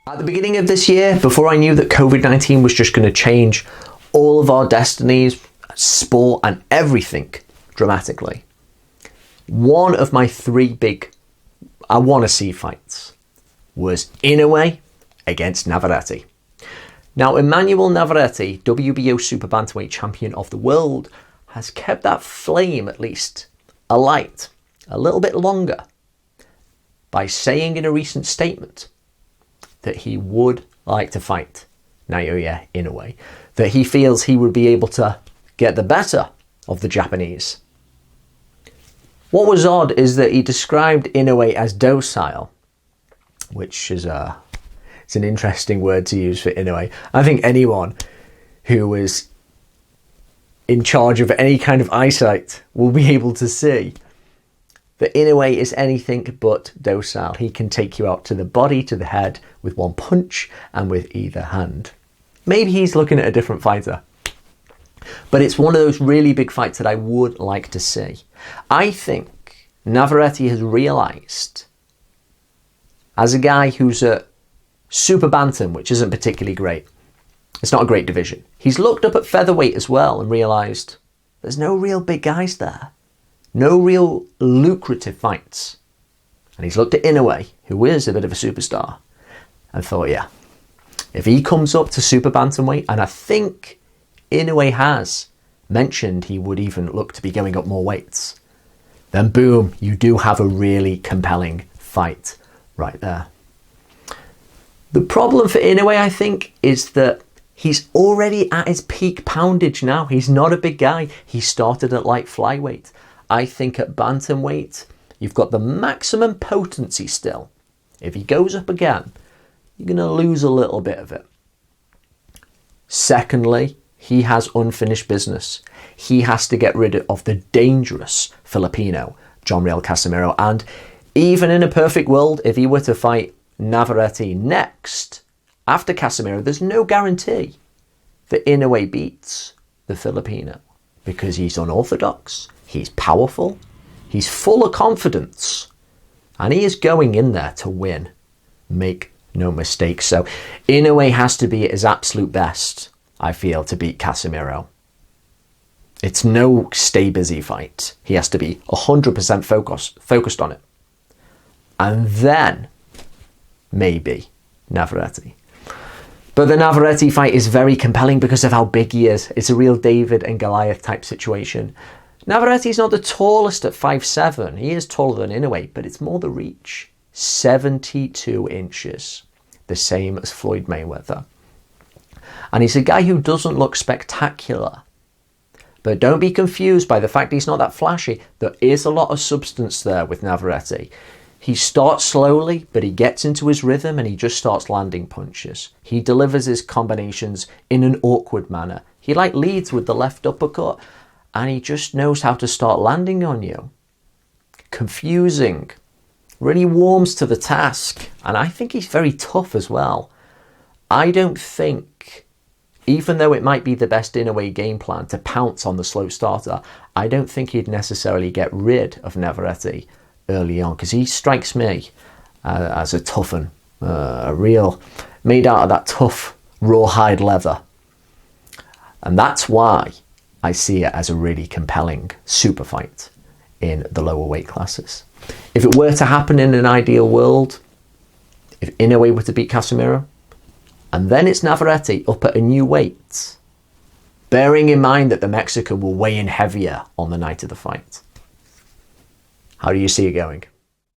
At the beginning of this year, before I knew that COVID-19 was just going to change all of our destinies, sport and everything dramatically, one of my three big I want to see fights was Inoue against Navarrete. Now, Emanuel Navarrete, WBO Super-Bantamweight champion of the world, has kept that flame at least alight a little bit longer by saying in a recent statement that he would like to fight Naoya Inoue, that he feels he would be able to get the better of the Japanese. What was odd is that he described Inoue as docile, which is it's an interesting word to use for Inoue. I think anyone who is in charge of any kind of eyesight will be able to see that Inoue is anything but docile. He can take you out to the body, to the head, with one punch and with either hand. Maybe he's looking at a different fighter. But it's one of those really big fights that I would like to see. I think Navarrete has realised, as a guy who's a super bantam, which isn't particularly great, it's not a great division, he's looked up at featherweight as well and realised there's no real big guys there. No real lucrative fights. And he's looked at Inoue, who is a bit of a superstar, and thought, yeah, if he comes up to super bantamweight, and I think Inoue has mentioned he would even look to be going up more weights, then boom, you do have a really compelling fight right there. The problem for Inoue, I think, is that he's already at his peak poundage now. He's not a big guy. He started at light flyweight. I think at bantamweight, you've got the maximum potency still. If he goes up again, you're going to lose a little bit of it. Secondly, he has unfinished business. He has to get rid of the dangerous Filipino, Jonriel Casimiro. And even in a perfect world, if he were to fight Navarrete next, after Casimiro, there's no guarantee that Inoue beats the Filipino because he's unorthodox. He's powerful, he's full of confidence, and he is going in there to win. Make no mistake. So Inoue has to be at his absolute best, I feel, to beat Casimiro. It's no stay busy fight. He has to be 100% focused on it. And then, maybe, Navarrete. But the Navarrete fight is very compelling because of how big he is. It's a real David and Goliath type situation. Navarrete's not the tallest at 5'7". He is taller than Inoue, but it's more the reach. 72 inches. The same as Floyd Mayweather. And he's a guy who doesn't look spectacular. But don't be confused by the fact he's not that flashy. There is a lot of substance there with Navarrete. He starts slowly, but he gets into his rhythm and he just starts landing punches. He delivers his combinations in an awkward manner. He leads with the left uppercut. And he just knows how to start landing on you. Confusing. Really warms to the task. And I think he's very tough as well. I don't think, even though it might be the best Inoue game plan to pounce on the slow starter, I don't think he'd necessarily get rid of Navarrete early on. Because he strikes me as a tough one. A real, made out of that tough rawhide leather. And that's why I see it as a really compelling super fight in the lower weight classes. If it were to happen in an ideal world, if Inoue were to beat Casimiro, and then it's Navarrete up at a new weight, bearing in mind that the Mexican will weigh in heavier on the night of the fight. How do you see it going?